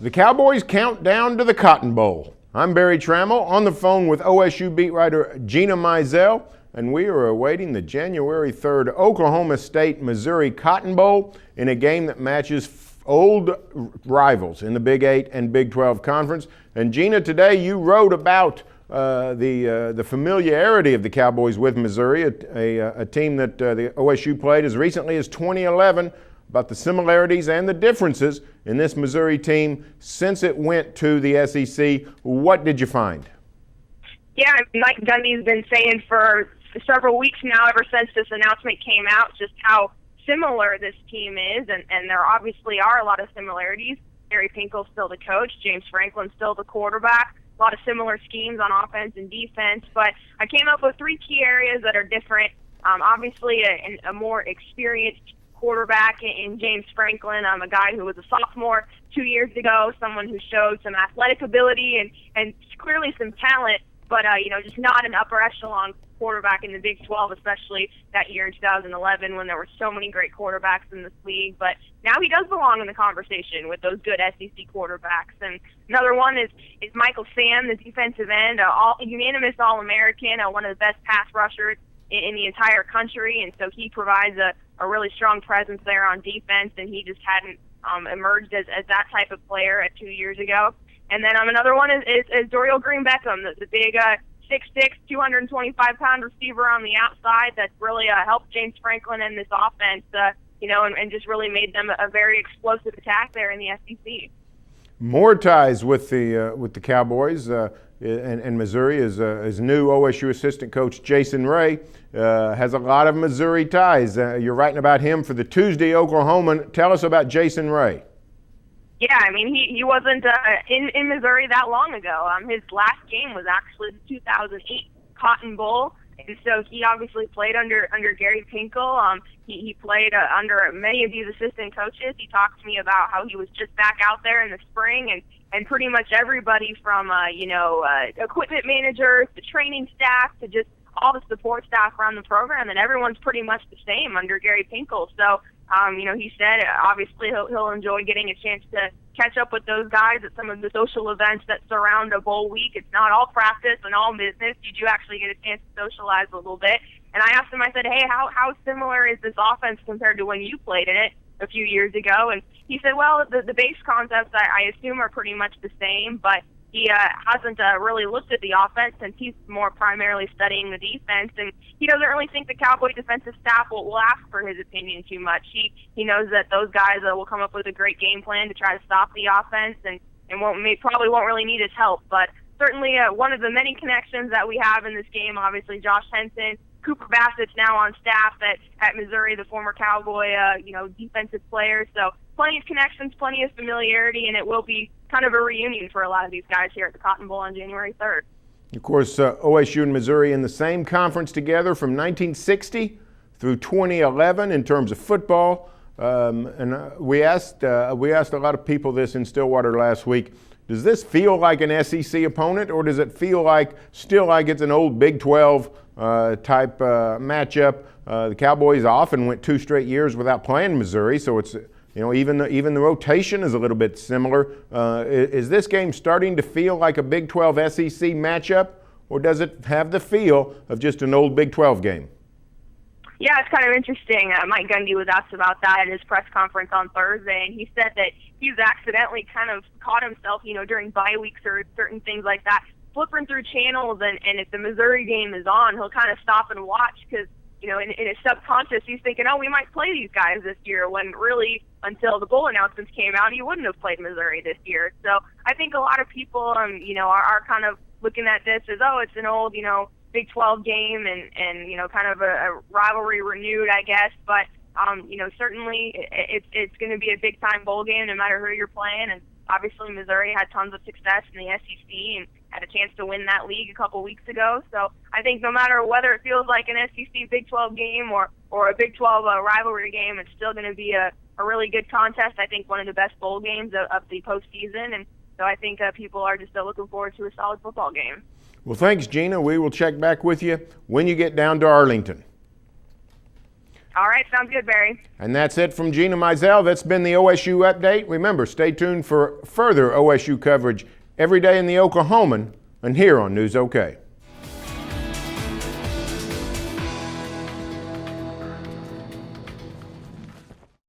The Cowboys count down to the Cotton Bowl. I'm Barry Tramel on the phone with OSU beat writer Gina Mizell, and we are awaiting the January 3rd Oklahoma State-Missouri Cotton Bowl in a game that matches old rivals in the Big 8 and Big 12 Conference. And Gina, today you wrote about the familiarity of the Cowboys with Missouri, a team that the OSU played as recently as 2011, about the similarities and the differences in this Missouri team since it went to the SEC. What did you find? Yeah, Mike Gundy's been saying for several weeks now, ever since this announcement came out, just how similar this team is, and there obviously are a lot of similarities. Gary Pinkel's still the coach, James Franklin's still the quarterback, a lot of similar schemes on offense and defense, but I came up with three key areas that are different. Obviously, a more experienced quarterback in James Franklin, a guy who was a sophomore 2 years ago, someone who showed some athletic ability and clearly some talent, but just not an upper echelon quarterback in the Big 12, especially that year in 2011 when there were so many great quarterbacks in this league. But now he does belong in the conversation with those good SEC quarterbacks. And another one is Michael Sam, the defensive end, unanimous All-American, one of the best pass rushers in the entire country, and so he provides a really strong presence there on defense, and he just hadn't emerged as that type of player 2 years ago. And then another one is Dorial Green-Beckham, the big 6'6", 225-pound receiver on the outside that's really helped James Franklin in this offense, and just really made them a very explosive attack there in the SEC. More ties with the Cowboys and Missouri is new OSU assistant coach Jason Ray. Has a lot of Missouri ties. You're writing about him for the Tuesday Oklahoman. Tell us about Jason Ray. Yeah, I mean, he wasn't in Missouri that long ago. His last game was actually the 2008 Cotton Bowl, and so he obviously played under Gary Pinkel. He played under many of these assistant coaches. He talked to me about how he was just back out there in the spring, and pretty much everybody from equipment managers to training staff to just all the support staff around the program, and everyone's pretty much the same under Gary Pinkel. So he said obviously he'll enjoy getting a chance to catch up with those guys at some of the social events that surround a bowl week. It's not all practice and all business. You do actually get a chance to socialize a little bit. And I asked him, I said, hey, how similar is this offense compared to when you played in it a few years ago? And he said, well, the base concepts I assume are pretty much the same, but he hasn't really looked at the offense since he's more primarily studying the defense, and he doesn't really think the Cowboy defensive staff will ask for his opinion too much. He knows that those guys will come up with a great game plan to try to stop the offense, and probably won't really need his help. But certainly one of the many connections that we have in this game, obviously Josh Henson, Cooper Bassett's now on staff at Missouri, the former Cowboy, defensive player. So plenty of connections, plenty of familiarity, and it will be kind of a reunion for a lot of these guys here at the Cotton Bowl on January 3rd. Of course, OSU and Missouri in the same conference together from 1960 through 2011 in terms of football. And we asked a lot of people this in Stillwater last week. Does this feel like an SEC opponent, or does it feel still like it's an old Big 12 type matchup? The Cowboys often went 2 straight years without playing Missouri, so it's even the rotation is a little bit similar. Is this game starting to feel like a Big 12 SEC matchup, or does it have the feel of just an old Big 12 game? Yeah, it's kind of interesting. Mike Gundy was asked about that at his press conference on Thursday, and he said that he's accidentally kind of caught himself, during bye weeks or certain things like that, flipping through channels, and if the Missouri game is on, he'll kind of stop and watch because, in his subconscious, he's thinking, oh, we might play these guys this year, when really, until the bowl announcements came out, he wouldn't have played Missouri this year. So I think a lot of people, are kind of looking at this as, oh, it's an old, Big 12 game and kind of a rivalry renewed, I guess. But, certainly it's going to be a big-time bowl game no matter who you're playing. And obviously Missouri had tons of success in the SEC and had a chance to win that league a couple weeks ago. So I think no matter whether it feels like an SEC Big 12 game or a Big 12 rivalry game, it's still going to be a really good contest. I think one of the best bowl games of the postseason. And so I think people are just looking forward to a solid football game. Well, thanks, Gina. We will check back with you when you get down to Arlington. All right, sounds good, Barry. And that's it from Gina Mizell. That's been the OSU Update. Remember, stay tuned for further OSU coverage every day in the Oklahoman and here on News OK.